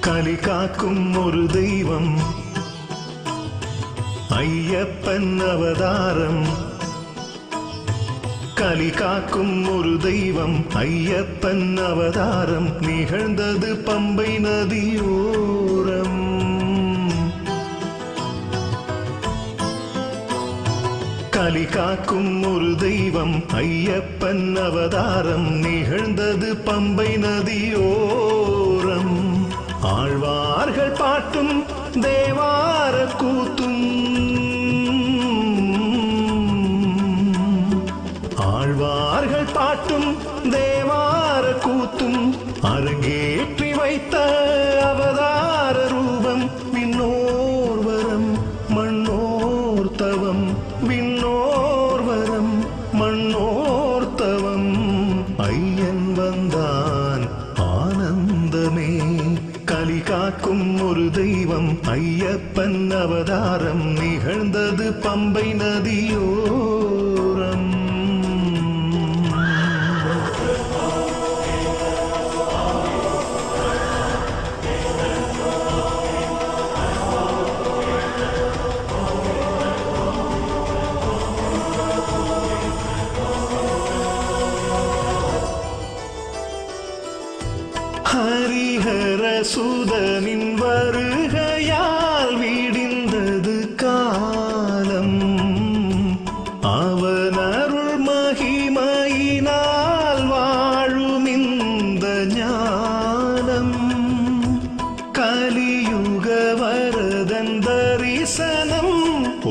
கலி காக்கும் ஒரு தெய்வம் ஐயப்பன் அவதாரம். கலி காக்கும் ஒரு தெய்வம் ஐயப்பன் அவதாரம் நிகழ்ந்தது பம்பை நதியோரம். கலி காக்கும் ஒரு தெய்வம் ஐயப்பன் அவதாரம் நிகழ்ந்தது பம்பை நதியோரம். ஆழ்வார்கள் பாட்டும் தேவார கூத்தும், ஆழ்வார்கள் பாட்டும் தேவார கூத்தும் அரங்கேற்றி வைத்த அவதார ரூபம். விண்ணோர் வரம் மண்ணோர் தவம், விண்ணோர் வரம் மண்ணோர் தவம். ஐயன் வந்தான் ஆனந்தமே. கலி காக்கும் ஒரு தெய்வம் ஐயப்பன் அவதாரம் நிகழ்ந்தது பம்பை நதியோரம். ஹரிஹர சுதனின் வருகையால் விடிந்தது காலம். அவன் அருள் மகிமையினால் வாழும் இந்த ஞானம். கலியுக வரதன் தரிசனம்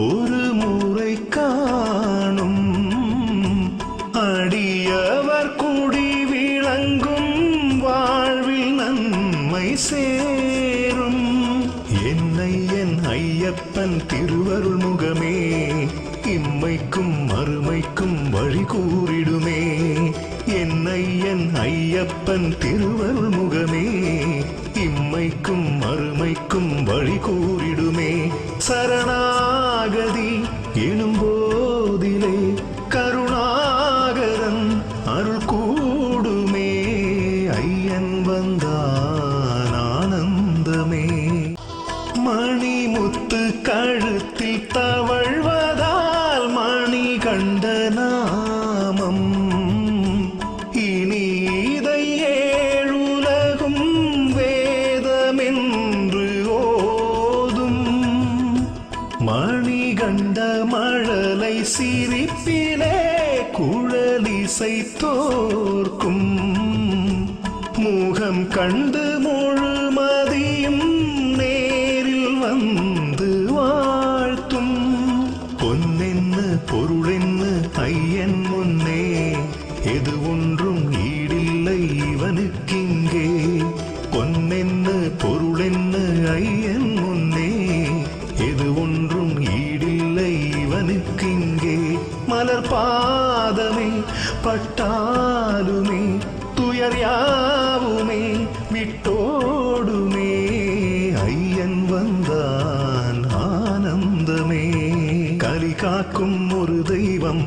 ஒரு முறை காணும். அடியவர் குடி விளங்கும் வாழ்வில் நன்மை சேரும். என்னை என் ஐயப்பன் திருவருள் முகமே இம்மைக்கும் மறுமைக்கும் வழி கூறிடுமே. என்னை என் ஐயப்பன் திருவருள் முகமே இம்மைக்கும் மறுமைக்கும் வழி கூறிடுமே. சரணாகதி எழும்போதிலே கருணாகரன் அருள் கூடுமே. ஐயன் வந்தான் ஆனந்தமே. மணிமுத்து கழுத்தில் தவழ்வதால் மணி கண்ட நாமம். இனி இதை ஏழுலகும் வேதமென்று ஓதும். மணி கண்ட மழலை சிரிப்பிலே குழலிசை தோற்கும். முகம் கண்டு முழுமதியும் நேரில் வந்து வாழ்த்தும். பொன்னென்ன பொருளென்ன ஐயன் முன்னே எது ஒன்றும் ஈடில்லை இவனுக்கிங்கே. பொன்னென்ன பொருளென்ன ஐயன் முன்னே எது ஒன்றும் ஈடில்லை இவனுக்கிங்கே. மலர் பாதமே பட்டாலுமே துயர் யாவுமே விட்டோடுமே. ஐயன் வந்தான் ஆனந்தமே. கலி காக்கும் ஒரு தெய்வம்